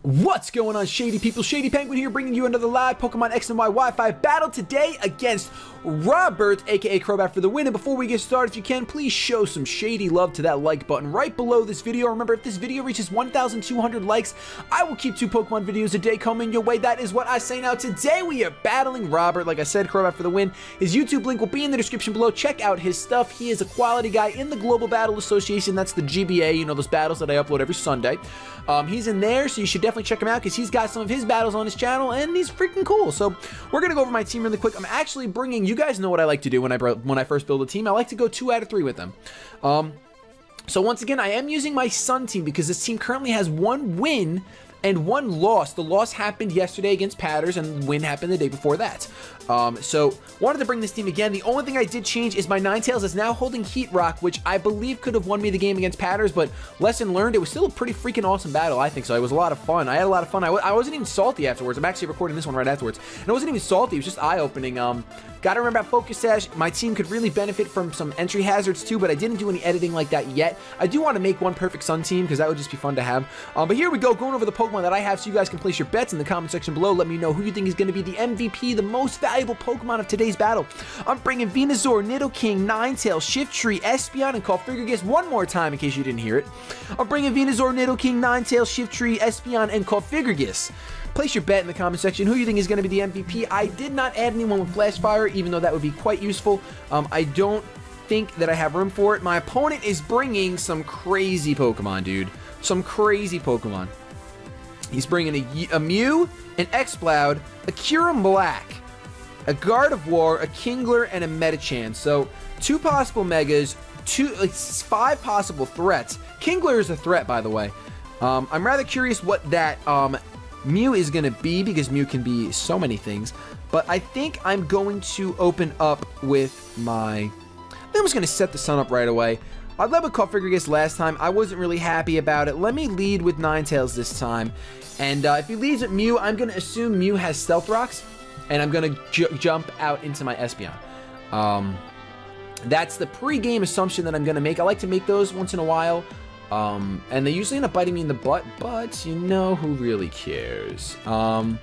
What's going on, Shady people? ShadyPenguinn here, bringing you another live Pokemon X and Y Wi-Fi battle today against Robert, aka KRABS, for the win. And before we get started, if you can, please show some shady love to that like button right below this video. Remember, if this video reaches 1,200 likes, I will keep 2 Pokemon videos a day coming your way. That is what I say now. Today, we are battling Robert. Like I said, KRABS for the win. His YouTube link will be in the description below. Check out his stuff. He is a quality guy in the Global Battle Association. That's the GBA, you know, those battles that I upload every Sunday. He's in there, so you should definitely check him out because he's got some of his battles on his channel, and he's freaking cool. So we're gonna go over my team really quick. I'm actually bringing, you guys know what I like to do when I first build a team. I like to go 2 out of 3 with them. So once again, I am using my Sun team because this team currently has 1 win and 1 loss. The loss happened yesterday against Patters, and the win happened the day before that. So wanted to bring this team again. The only thing I did change is my Ninetales is now holding Heat Rock, which I believe could have won me the game against Patters, but lesson learned, it was still a pretty freaking awesome battle, I think so. It was a lot of fun. I had a lot of fun. I wasn't even salty afterwards. I'm actually recording this one right afterwards. And I wasn't even salty. It was just eye-opening. Gotta remember about Focus Sash. My team could really benefit from some entry hazards too, but I didn't do any editing like that yet. I do want to make one perfect Sun team because that would just be fun to have. But here we go, going over the Pokemon that I have so you guys can place your bets in the comment section below. Let me know who you think is going to be the MVP, the most valuable Pokemon of today's battle. I'm bringing Venusaur, Nidoking, Ninetales, Shiftry, Espeon, and Cofagrigus one more time in case you didn't hear it. I'm bringing Venusaur, Nidoking, Ninetales, Shiftry, Espeon, and Cofagrigus. Place your bet in the comment section who you think is going to be the MVP. I did not add anyone with Flash Fire, even though that would be quite useful. I don't think that I have room for it. My opponent is bringing some crazy Pokemon, dude. Some crazy Pokemon. He's bringing a Mew, an Exploud, a Kyurem Black, a Gardevoir, a Kingler, and a Medicham. So 2 possible Megas, 5 possible threats. Kingler is a threat, by the way. I'm rather curious what that Mew is going to be, because Mew can be so many things. But I think I'm going to open up with my... I'm just going to set the Sun up right away. I led with Cofagrigus last time. I wasn't really happy about it. Let me lead with Ninetales this time. And if he leads with Mew, I'm going to assume Mew has Stealth Rocks. And I'm going to jump out into my Espeon. That's the pre-game assumption that I'm going to make. I like to make those once in a while. And they usually end up biting me in the butt, but you know who really cares? Who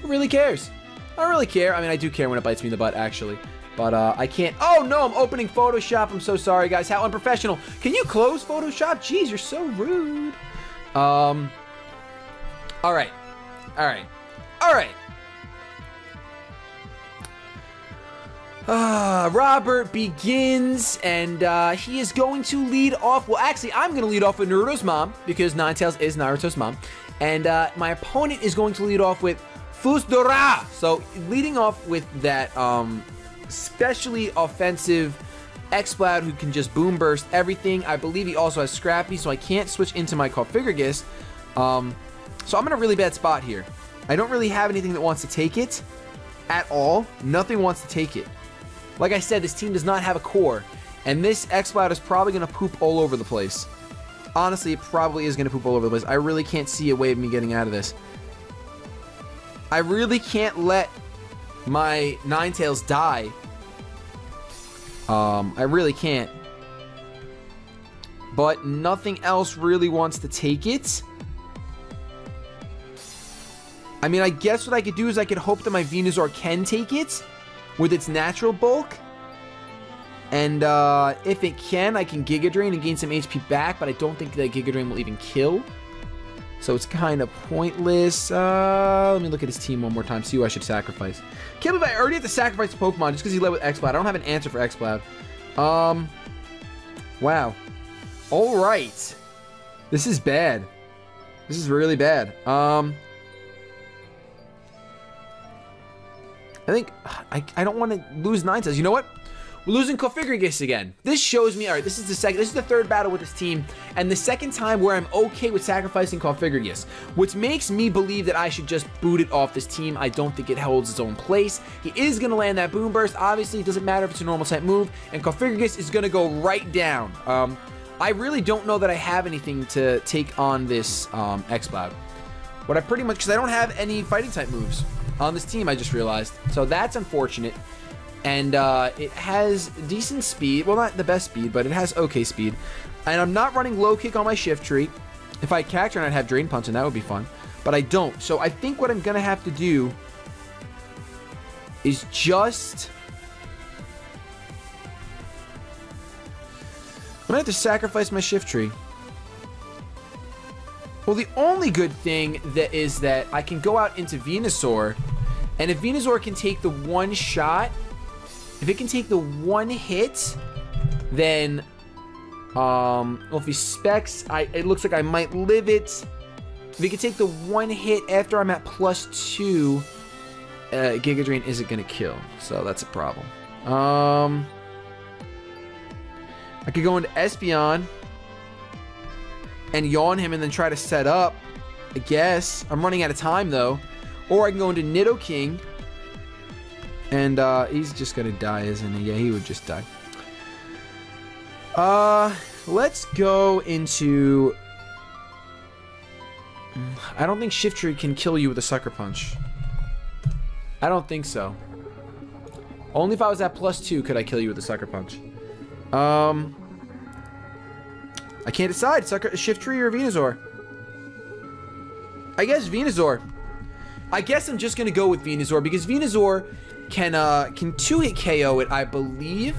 really cares? I don't really care. I mean, I do care when it bites me in the butt, actually. But, I can't... Oh, no, I'm opening Photoshop. I'm so sorry, guys. How unprofessional. Can you close Photoshop? Jeez, you're so rude. Alright. Alright. Alright. Robert begins, and he is going to lead off. Well, actually, I'm going to lead off with Naruto's mom, because Ninetales is Naruto's mom. And my opponent is going to lead off with Fusdora. So, leading off with that specially offensive Exploud who can just boom burst everything. I believe he also has Scrappy, so I can't switch into my Cofagrigus. So I'm in a really bad spot here. I don't really have anything that wants to take it at all. Nothing wants to take it. Like I said, this team does not have a core, and this Exploud is probably going to poop all over the place. Honestly, it probably is going to poop all over the place. I really can't see a way of me getting out of this. I really can't let my Ninetales die. I really can't. But nothing else really wants to take it. I mean, I guess what I could do is I could hope that my Venusaur can take it with its natural bulk. And if it can, I can Giga Drain and gain some HP back, but I don't think that Giga Drain will even kill. So it's kind of pointless. Let me look at his team one more time, see who I should sacrifice. Can't believe I already have to sacrifice a Pokemon just because he led with Exploud. I don't have an answer for Exploud. Wow. Alright. This is bad. This is really bad. I think I don't want to lose Ninetales. You know what? We're losing Cofagrigus again. This shows me, all right, this is the 3rd battle with this team, and the 2nd time where I'm okay with sacrificing Cofagrigus, which makes me believe that I should just boot it off this team. I don't think it holds its own place. He is going to land that Boom Burst. Obviously, it doesn't matter if it's a normal type move, and Cofagrigus is going to go right down. I really don't know that I have anything to take on this Exploud. What I pretty much, because I don't have any fighting type moves on this team, I just realized. So that's unfortunate. And it has decent speed. Well, not the best speed, but it has okay speed. And I'm not running low kick on my Shiftry. If I had Cacturne, I'd have Drain Punch, and that would be fun. But but I don't. So I think what I'm going to have to do is just... I'm going to have to sacrifice my shift tree. Well, the only good thing that is that I can go out into Venusaur, and if Venusaur can take the one shot, if it can take the one hit, then, well, if he specs, it looks like I might live it. If he can take the one hit after I'm at +2, Giga Drain isn't going to kill, so that's a problem. I could go into Espeon and yawn him and then try to set up, I guess. I'm running out of time, though. Or I can go into Nidoking. And he's just going to die, isn't he? Yeah, he would just die. Let's go into... I don't think Shift Tree can kill you with a Sucker Punch. I don't think so. Only if I was at +2 could I kill you with a Sucker Punch. I can't decide. Shift Tree or Venusaur. I guess Venusaur. I guess I'm just gonna go with Venusaur because Venusaur can 2-hit KO it, I believe.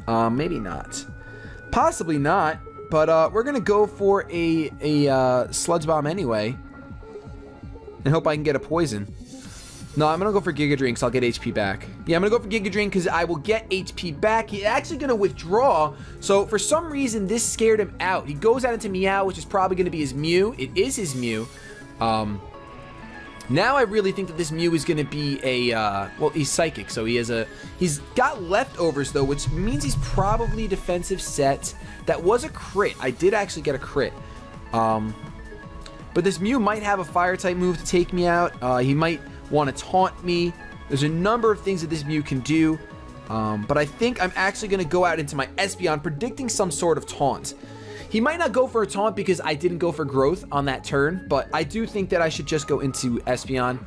Maybe not. Possibly not. But we're gonna go for a Sludge Bomb anyway, and hope I can get a poison. No, I'm gonna go for Giga Drain because I'll get HP back. Yeah, I'm gonna go for Giga Drain because I will get HP back. He's actually gonna withdraw, so for some reason this scared him out. He goes out into Meow, which is probably gonna be his Mew. It is his Mew. Now I really think that this Mew is gonna be a well, he's Psychic, so he's got leftovers though, which means he's probably defensive set. That was a crit. I did actually get a crit. But this Mew might have a Fire type move to take me out. He might want to taunt me. There's a number of things that this Mew can do, but I think I'm actually going to go out into my Espeon predicting some sort of taunt. He might not go for a taunt because I didn't go for growth on that turn, but I do think that I should just go into Espeon.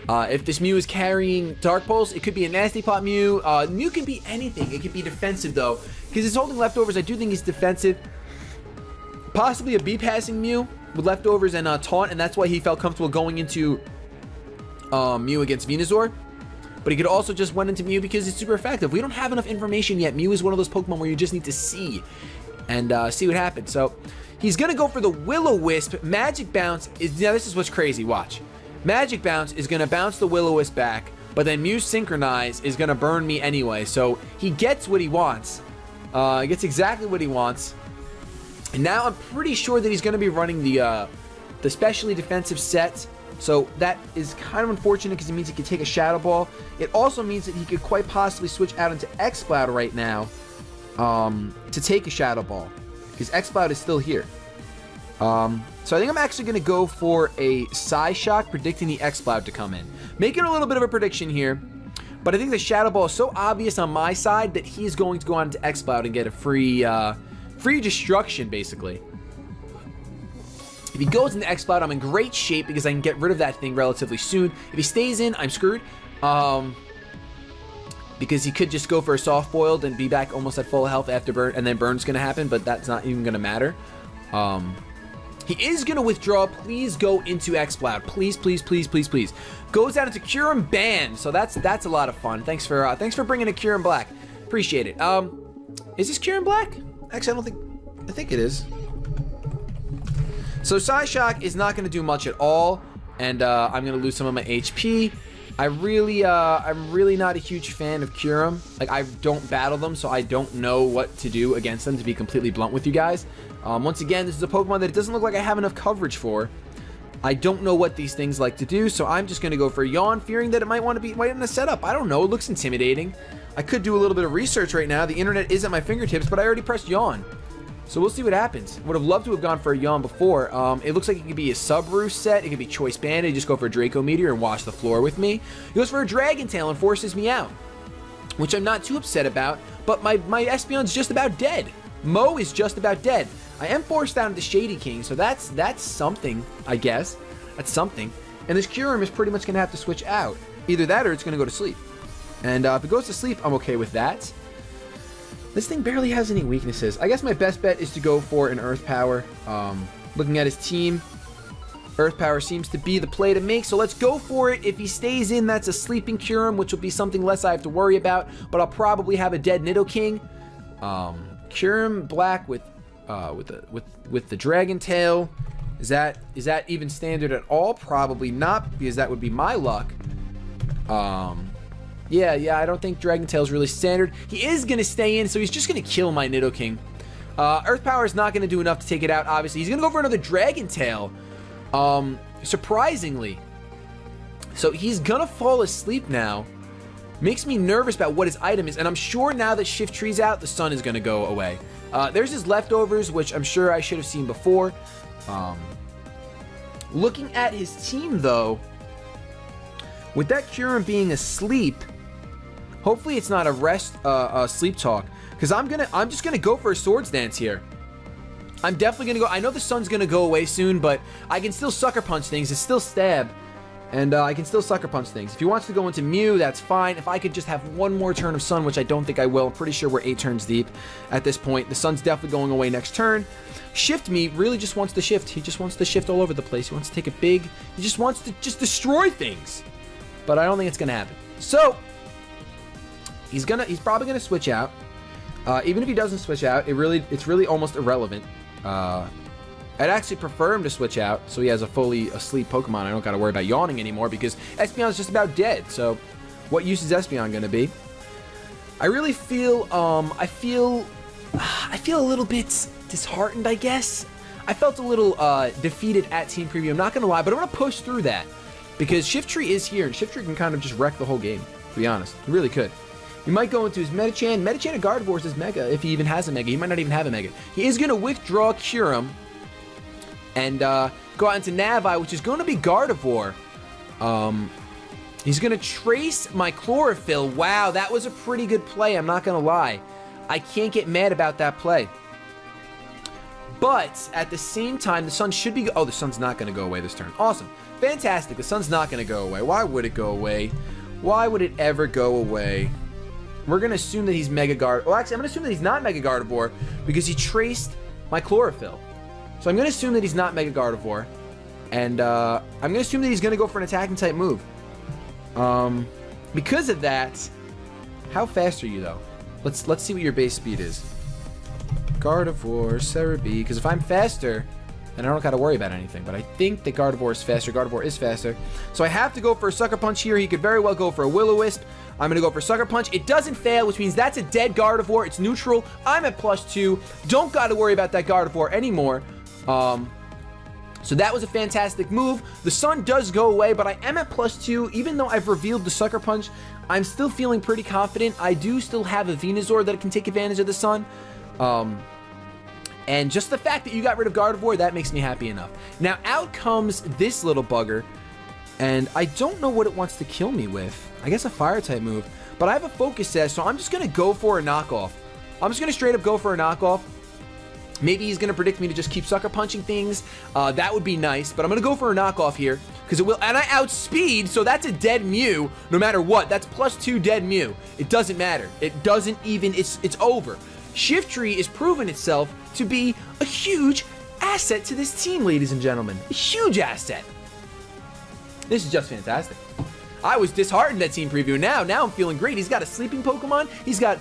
If this Mew is carrying Dark Pulse, it could be a Nasty Plot Mew. Mew can be anything. It could be defensive though, because it's holding leftovers. I do think he's defensive. Possibly a B-passing Mew with leftovers and taunt, and that's why he felt comfortable going into Mew against Venusaur. But he could also just went into Mew because it's super effective. We don't have enough information yet. Mew is one of those Pokemon where you just need to see and see what happens. So he's gonna go for the Will-O-Wisp. Magic Bounce is, now this is what's crazy, watch. Magic Bounce is gonna bounce the Will-O-Wisp back, but then Mew Synchronize is gonna burn me anyway. So he gets what he wants. He gets exactly what he wants. And now I'm pretty sure that he's gonna be running the specially defensive set. So that is kind of unfortunate because it means he could take a Shadow Ball. It also means that he could quite possibly switch out into X-Cloud right now to take a Shadow Ball, because X-Cloud is still here. So I think I'm actually going to go for a Psyshock, predicting the X-Cloud to come in. Making a little bit of a prediction here, but I think the Shadow Ball is so obvious on my side that he's going to go on into X-Cloud and get a free destruction, basically. If he goes into X-Cloud, I'm in great shape because I can get rid of that thing relatively soon. If he stays in, I'm screwed. Because he could just go for a Soft Boiled and be back almost at full health after burn, and then burn's going to happen, but that's not even going to matter. He is going to withdraw. Please go into X-Cloud. Please, please, please, please, please. Goes out into Kyurem Band, so that's a lot of fun. Thanks for bringing a Kyurem Black. Appreciate it. Is this Kyurem Black? Actually, I think it is. So Psyshock is not going to do much at all, and I'm going to lose some of my HP. I'm really not a huge fan of Kyurem. Like, I don't battle them, so I don't know what to do against them, to be completely blunt with you guys. Once again, this is a Pokemon that it doesn't look like I have enough coverage for. I don't know what these things like to do, so I'm just going to go for Yawn, fearing that it might want to be right in the setup. I don't know. It looks intimidating. I could do a little bit of research right now. The internet is at my fingertips, but I already pressed Yawn. So we'll see what happens. Would have loved to have gone for a Yawn before. It looks like it could be a Sub-Roost set. It could be Choice Banded. Just go for a Draco Meteor and wash the floor with me. He goes for a Dragon Tail and forces me out, which I'm not too upset about, but my Espeon's just about dead. Mo is just about dead. I am forced down to Shady King, so that's something, I guess. That's something. And this Kyurem is pretty much going to have to switch out. Either that or it's going to go to sleep. And if it goes to sleep, I'm okay with that. This thing barely has any weaknesses. I guess my best bet is to go for an Earth Power. Looking at his team, Earth Power seems to be the play to make, so let's go for it. If he stays in, that's a sleeping Kyurem, which will be something less I have to worry about, but I'll probably have a dead Nidoking. Kyurem black with the Dragon Tail. Is that even standard at all? Probably not, because that would be my luck. Yeah, I don't think Dragon Tail is really standard. He is going to stay in, so he's just going to kill my Nidoking. Earth Power is not going to do enough to take it out, obviously. He's going to go for another Dragon Tail. Surprisingly. So he's gonna fall asleep now. Makes me nervous about what his item is, and I'm sure now that Shift Tree's out, the sun is gonna go away. There's his leftovers, which I'm sure I should have seen before. Looking at his team though, with that Kyurem being asleep, hopefully it's not a sleep talk, because I'm just gonna go for a Swords Dance here. I'm definitely going to go. I know the sun's going to go away soon, but I can still Sucker Punch things. It's still stab. And I can still Sucker Punch things. If he wants to go into Mew, that's fine. If I could just have one more turn of sun, which I don't think I will. I'm pretty sure we're 8 turns deep at this point. The sun's definitely going away next turn. Shift Me really just wants to shift. He just wants to shift all over the place. He wants to take a big... He just wants to just destroy things. But I don't think it's going to happen. So, he's probably going to switch out. Even if he doesn't switch out, it's really almost irrelevant. I'd actually prefer him to switch out so he has a fully asleep Pokemon. I don't got to worry about yawning anymore because Espeon's just about dead. So what use is Espeon going to be? I really feel, I feel a little bit disheartened, I guess. I felt a little defeated at Team Preview. I'm not going to lie, but I'm going to push through that because Shift Tree is here and Shift Tree can kind of just wreck the whole game, to be honest. It really could. He might go into his Medicham. Medicham and Gardevoir is his Mega, if he even has a Mega. He might not even have a Mega. He is going to withdraw Kyurem and go out into Navi, which is going to be Gardevoir. He's going to trace my Chlorophyll. Wow, that was a pretty good play. I'm not going to lie. I can't get mad about that play. But at the same time, the sun should be... Oh, the sun's not going to go away this turn. Awesome. Fantastic. The sun's not going to go away. Why would it go away? Why would it ever go away? We're going to assume that he's Mega Gardevoir. Well, actually, I'm going to assume that he's not Mega Gardevoir because he traced my Chlorophyll. So I'm going to assume that he's not Mega Gardevoir. And I'm going to assume that he's going to go for an attacking type move. Because of that, how fast are you, though? Let's see what your base speed is. Gardevoir, Cerebi. Because if I'm faster, then I don't got to worry about anything. But I think that Gardevoir is faster. Gardevoir is faster. So I have to go for a Sucker Punch here. He could very well go for a Will-O-Wisp. I'm going to go for Sucker Punch. It doesn't fail, which means that's a dead Gardevoir. It's neutral. I'm at +2. Don't got to worry about that Gardevoir anymore. So that was a fantastic move. The sun does go away, but I am at +2. Even though I've revealed the Sucker Punch, I'm still feeling pretty confident. I do still have a Venusaur that can take advantage of the sun. And just the fact that you got rid of Gardevoir, that makes me happy enough. Now, out comes this little bugger. And I don't know what it wants to kill me with. I guess a Fire-type move. But I have a Focus Sash, so I'm just going to go for a knockoff. I'm just going to straight up go for a knockoff. Maybe he's going to predict me to just keep Sucker Punching things. That would be nice. But I'm going to go for a knockoff here. Because it will... And I outspeed, so that's a dead Mew. No matter what. That's +2 dead Mew. It doesn't matter. It doesn't even... It's over. Shift Tree is proving itself to be a huge asset to this team, ladies and gentlemen. A huge asset. This is just fantastic. I was disheartened at Team Preview. Now I'm feeling great. He's got a sleeping Pokemon. He's got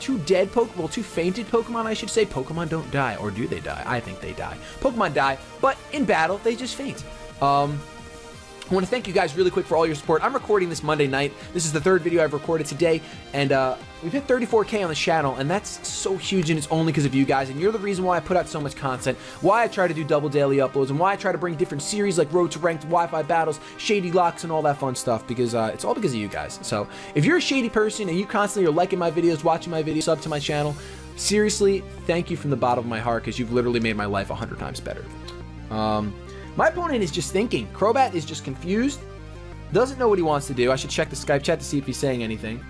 2 dead Pokemon. Well, 2 fainted Pokemon, I should say. Pokemon don't die. Or do they die? I think they die. Pokemon die, but in battle, they just faint. I want to thank you guys really quick for all your support. I'm recording this Monday night. This is the 3rd video I've recorded today, and we've hit 34K on the channel, and that's so huge, and it's only because of you guys, and you're the reason why I put out so much content, why I try to do double daily uploads, and why I try to bring different series like Road to Ranked, Wi-Fi battles, Shady Locks, and all that fun stuff, because it's all because of you guys. So if you're a Shady person and you constantly are liking my videos, watching my videos, sub to my channel, seriously, thank you from the bottom of my heart, because you've literally made my life 100 times better. My opponent is just thinking. Crobat is just confused. Doesn't know what he wants to do. I should check the Skype chat to see if he's saying anything.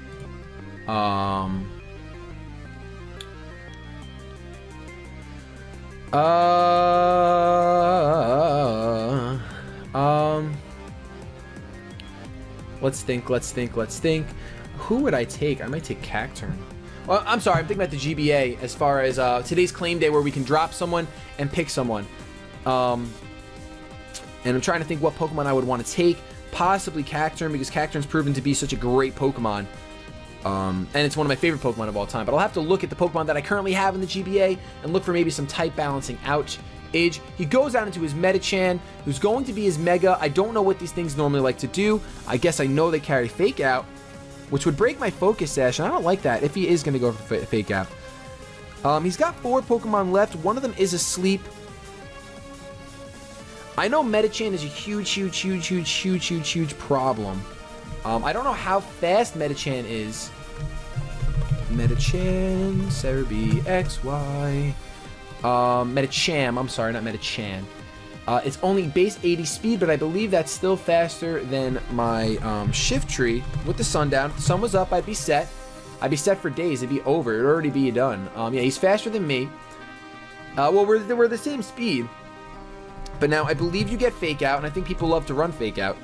Let's think. Who would I take? I might take Cacturn. Well, I'm sorry, I'm thinking about the GBA as far as today's claim day where we can drop someone and pick someone. And I'm trying to think what Pokemon I would want to take. Possibly Cacturne, because Cacturne's proven to be such a great Pokemon. And it's one of my favorite Pokemon of all time. But I'll have to look at the Pokemon that I currently have in the GBA and look for maybe some type balancing out. He goes out into his Metachan, who's going to be his Mega. I don't know what these things normally like to do. I guess I know they carry Fake Out, which would break my Focus Sash, and I don't like that if he is going to go for Fake Out. He's got 4 Pokemon left. One of them is asleep. I know Metachan is a huge problem. I don't know how fast Metachan is. Metachan, Cerebi, XY. Metacham, I'm sorry, not Metachan. It's only base 80 speed, but I believe that's still faster than my Shiftry with the sun down. If the sun was up, I'd be set. I'd be set for days. It'd be over. It'd already be done. Yeah, he's faster than me. Well, we're the same speed. But now I believe you get Fake Out, and I think people love to run Fake Out.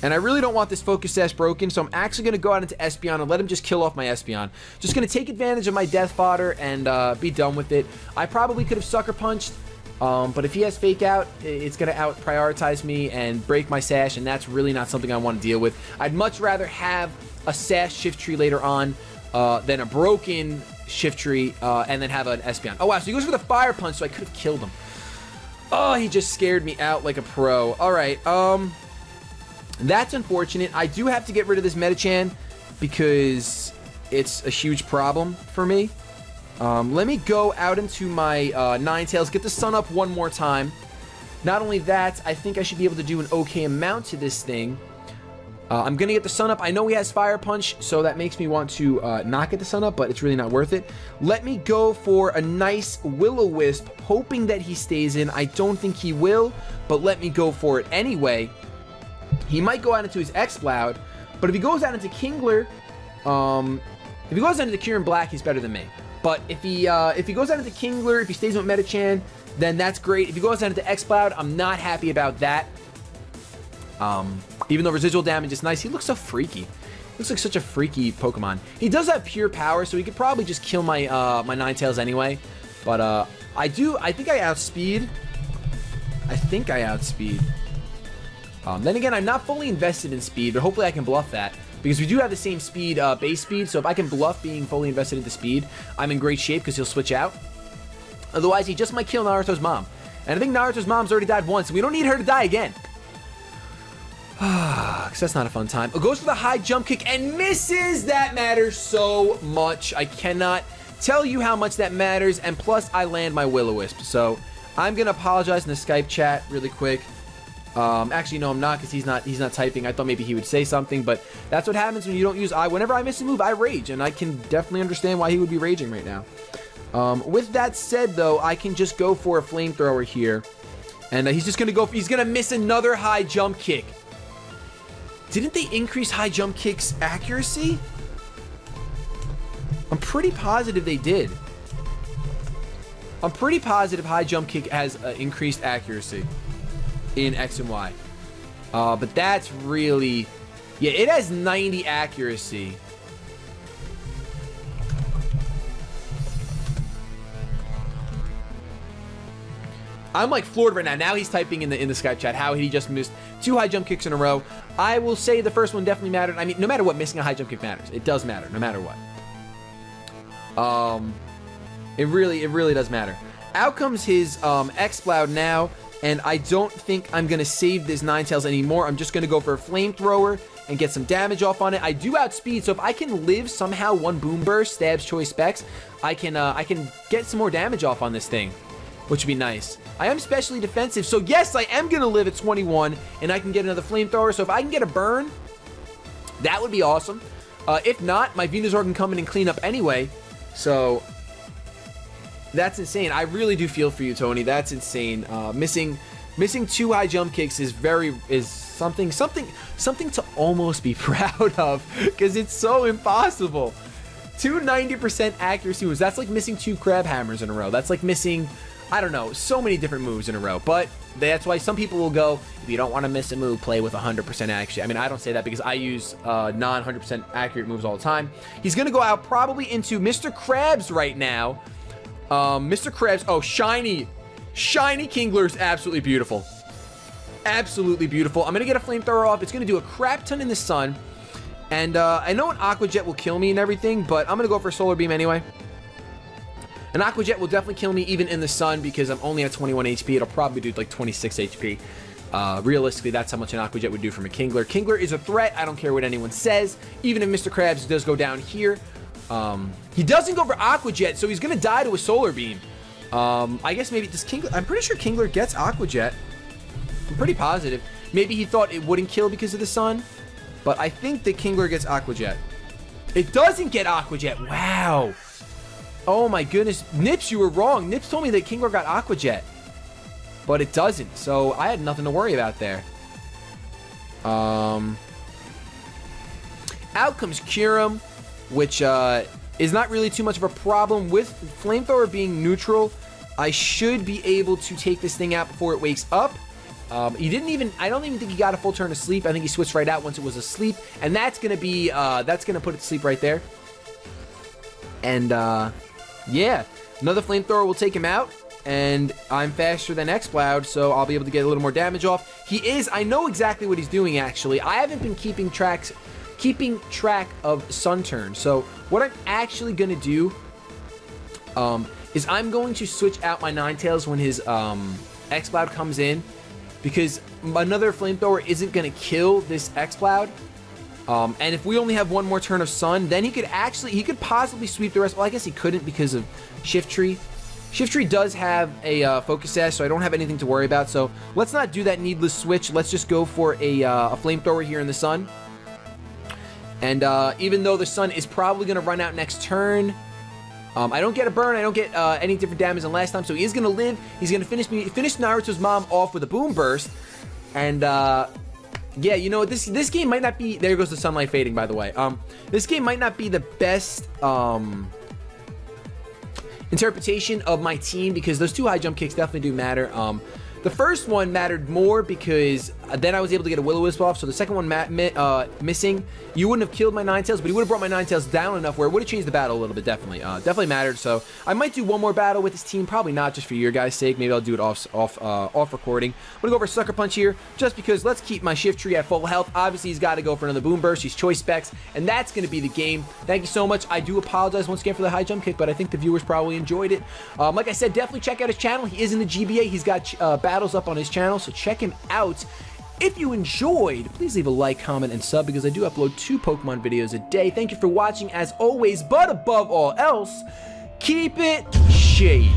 And I really don't want this Focus Sash broken, so I'm actually going to go out into Espeon and let him just kill off my Espeon. Just going to take advantage of my Death Fodder and be done with it. I probably could have Sucker Punched, but if he has Fake Out, it's going to out-prioritize me and break my Sash, and that's really not something I want to deal with. I'd much rather have a Sash Shiftry later on than a broken Shiftry and then have an Espeon. Oh, wow, so he goes for the Fire Punch, so I could have killed him. Oh, he just scared me out like a pro. All right, that's unfortunate. I do have to get rid of this Metachan because it's a huge problem for me. Let me go out into my Ninetales, get the sun up one more time. Not only that, I think I should be able to do an okay amount to this thing. I'm going to get the sun up. I know he has Fire Punch, so that makes me want to not get the sun up, but it's really not worth it. Let me go for a nice Will-O-Wisp, hoping that he stays in. I don't think he will, but let me go for it anyway. He might go out into his Exploud, but if he goes out into Kingler, if he goes out into Kyurem Black, he's better than me. But if he goes out into Kingler, if he stays with Metachan, then that's great. If he goes out into Exploud, I'm not happy about that. Even though residual damage is nice, he looks so freaky. He looks like such a freaky Pokemon. He does have pure power, so he could probably just kill my my Ninetales anyway. But I think I outspeed. Then again, I'm not fully invested in speed, but hopefully I can bluff that. Because we do have the same speed, base speed, so if I can bluff being fully invested into speed, I'm in great shape because he'll switch out. Otherwise, he just might kill Naruto's mom. And I think Naruto's mom's already died once, and we don't need her to die again. Because that's not a fun time. It goes for the high jump kick and misses! That matters so much. I cannot tell you how much that matters, and plus I land my Will-O-Wisp. So I'm going to apologize in the Skype chat really quick. Actually, no, I'm not, because he's not typing. I thought maybe he would say something, but that's what happens when you don't use I. Whenever I miss a move, I rage, and I can definitely understand why he would be raging right now. With that said, though, I can just go for a Flamethrower here, and he's just gonna he's gonna miss another high jump kick. Didn't they increase high jump kicks accuracy? I'm pretty positive they did. I'm pretty positive high jump kick has increased accuracy in X and Y. But that's really... Yeah, it has 90 accuracy. I'm like floored right now. Now he's typing in the Skype chat how he just missed 2 high jump kicks in a row. I will say the first one definitely mattered. I mean, no matter what, missing a high jump kick matters. It does matter, no matter what. It really does matter. Out comes his Exploud now, and I don't think I'm gonna save this Ninetales anymore. I'm just gonna go for a Flamethrower and get some damage off on it. I do outspeed, so if I can live somehow one Boom Burst, Stabs, Choice Specs, I can get some more damage off on this thing, which would be nice. I am specially defensive, so yes, I am gonna live at 21, and I can get another Flamethrower. So if I can get a burn, that would be awesome. If not, my Venusaur can come in and clean up anyway. So that's insane. I really do feel for you, Tony. That's insane. Missing 2 high jump kicks is something to almost be proud of, because it's so impossible. 2 90% accuracy moves. That's like missing 2 crab hammers in a row. That's like missing, I don't know, so many different moves in a row. But that's why some people will go, if you don't want to miss a move, play with 100% accuracy. I mean, I don't say that because I use non-100% accurate moves all the time. He's going to go out probably into Mr. KRABS right now. Mr. KRABS, oh, shiny Kingler is absolutely beautiful. Absolutely beautiful. I'm going to get a flamethrower off. It's going to do a crap ton in the sun. And I know an Aqua Jet will kill me and everything, but I'm going to go for a Solar Beam anyway. An Aqua Jet will definitely kill me even in the sun because I'm only at 21 HP. It'll probably do like 26 HP. Realistically, that's how much an Aqua Jet would do from a Kingler. Kingler is a threat. I don't care what anyone says. Even if Mr. KRABS does go down here. He doesn't go for Aqua Jet, so he's going to die to a Solar Beam. I guess maybe this Kingler... I'm pretty sure Kingler gets Aqua Jet. I'm pretty positive. Maybe he thought it wouldn't kill because of the sun. But I think the Kingler gets Aqua Jet. It doesn't get Aqua Jet. Wow. Oh my goodness. Nips, you were wrong. Nips told me that Kingler got Aqua Jet. But it doesn't. So I had nothing to worry about there. Out comes Kyurem, which is not really too much of a problem. With Flamethrower being neutral, I should be able to take this thing out before it wakes up. He didn't even, I don't even think he got a full turn of sleep. I think he switched right out once it was asleep. And that's going to be, that's going to put it to sleep right there. And, yeah, another Flamethrower will take him out. And I'm faster than Xcloud, so I'll be able to get a little more damage off. He is, I know exactly what he's doing, actually. I haven't been keeping track of sun turn. So what I'm actually going to do is I'm going to switch out my Ninetales when his Xcloud comes in, because another Flamethrower isn't going to kill this Xcloud. And if we only have one more turn of sun, then he could possibly sweep the rest. Well, I guess he couldn't because of Shift Tree. Shift Tree does have a Focus Sash, so I don't have anything to worry about. So let's not do that needless switch. Let's just go for a Flamethrower here in the sun. And even though the sun is probably going to run out next turn, I don't get a burn. I don't get any different damage than last time. So he is going to live. He's going to finish Naruto's mom off with a Boom Burst. And yeah, you know, this game might not be... There goes the sunlight fading, by the way. This game might not be the best interpretation of my team, because those two high jump kicks definitely do matter. The first one mattered more because then I was able to get a Will-O-Wisp off. So the second one missing, you wouldn't have killed my Ninetales, but he would have brought my Ninetales down enough where it would have changed the battle a little bit, definitely. Definitely mattered. So I might do one more battle with this team. Probably not, just for your guys' sake. Maybe I'll do it off recording. I'm going to go for Sucker Punch here just because let's keep my Shift Tree at full health. Obviously, he's got to go for another Boom Burst. He's Choice Specs, and that's going to be the game. Thank you so much. I do apologize once again for the high jump kick, but I think the viewers probably enjoyed it. Like I said, definitely check out his channel. He is in the GBA. He's got battles up on his channel, so check him out. If you enjoyed, please leave a like, comment, and sub, because I do upload 2 Pokemon videos a day. Thank you for watching as always, but above all else, keep it shady.